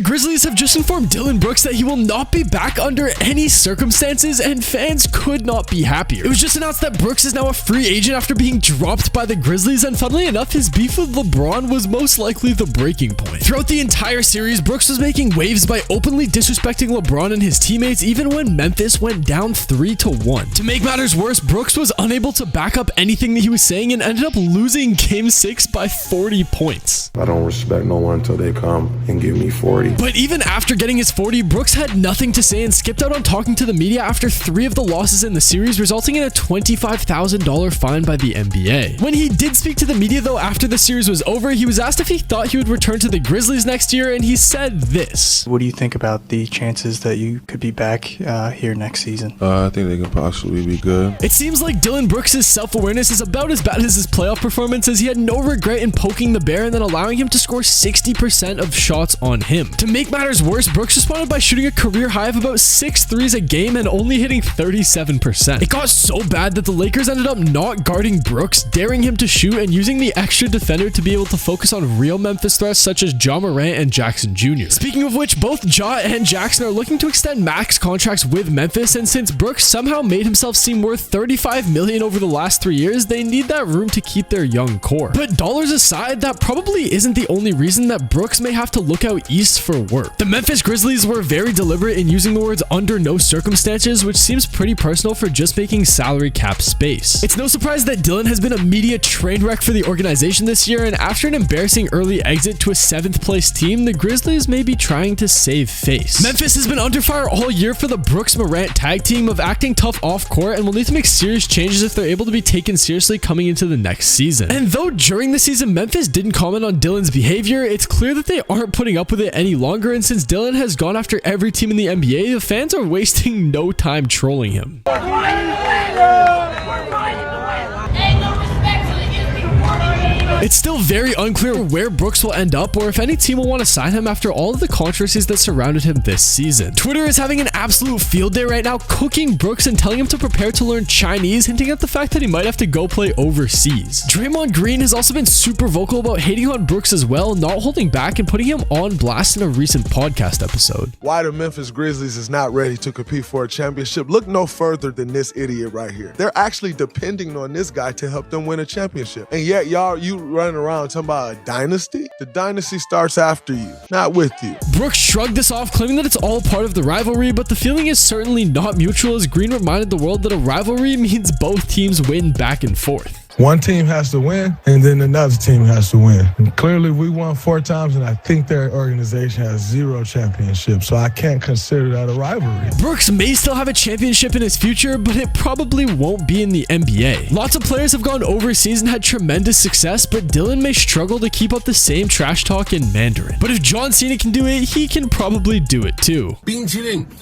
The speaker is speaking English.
Grizzlies have just informed Dillon Brooks that he will not be back under any circumstances, and fans could not be happier. It was just announced that Brooks is now a free agent after being dropped by the Grizzlies, and funnily enough, his beef with LeBron was most likely the breaking point. Throughout the entire series, Brooks was making waves by openly disrespecting LeBron and his teammates even when Memphis went down 3-1. To make matters worse, Brooks was unable to back up anything that he was saying and ended up losing Game 6 by 40 points. I don't respect no one until they come and give me 40. But even after getting his 40, Brooks had nothing to say and skipped out on talking to the media after 3 of the losses in the series, resulting in a $25,000 fine by the NBA. When he did speak to the media though after the series was over, he was asked if he thought he would return to the Grizzlies next year, and he said this. What do you think about the chances that you could be back here next season? I think they can possibly be good. It seems like Dillon Brooks' self-awareness is about as bad as his playoff performance, as he had no regret in poking the bear and then allowing him to score 60% of shots on him. To make matters worse, Brooks responded by shooting a career high of about 6 threes a game and only hitting 37%. It got so bad that the Lakers ended up not guarding Brooks, daring him to shoot, and using the extra defender to be able to focus on real Memphis threats such as Ja Morant and Jackson Jr. Speaking of which, both Ja and Jackson are looking to extend max contracts with Memphis, and since Brooks somehow made himself seem worth $35 million over the last 3 years, they need that room to keep their young core. But dollars aside, that probably isn't the only reason that Brooks may have to look out east for work. The Memphis Grizzlies were very deliberate in using the words "under no circumstances," which seems pretty personal for just making salary cap space. It's no surprise that Dillon has been a media train wreck for the organization this year, and after an embarrassing early exit to a 7th place team, the Grizzlies may be trying to save face. Memphis has been under fire all year for the Brooks-Morant tag team of acting tough off court, and will need to make serious changes if they're able to be taken seriously coming into the next season. And though during the season Memphis didn't comment on Dillon's behavior, it's clear that they aren't putting up with it any longer, and since Dillon has gone after every team in the NBA, the fans are wasting no time trolling him. It's still very unclear where Brooks will end up or if any team will want to sign him after all of the controversies that surrounded him this season. Twitter is having an absolute field day right now, cooking Brooks and telling him to prepare to learn Chinese, hinting at the fact that he might have to go play overseas. Draymond Green has also been super vocal about hating on Brooks as well, not holding back and putting him on blast in a recent podcast episode. Why the Memphis Grizzlies is not ready to compete for a championship, look no further than this idiot right here. They're actually depending on this guy to help them win a championship. And yet you running around talking about a dynasty? The dynasty starts after you, not with you. Brooks shrugged this off, claiming that it's all part of the rivalry, but the feeling is certainly not mutual, as Green reminded the world that a rivalry means both teams win back and forth. One team has to win, and then another team has to win. And clearly, we won 4 times, and I think their organization has 0 championships, so I can't consider that a rivalry. Brooks may still have a championship in his future, but it probably won't be in the NBA. Lots of players have gone overseas and had tremendous success, but Dillon may struggle to keep up the same trash talk in Mandarin. But if John Cena can do it, he can probably do it too. 冰淇淋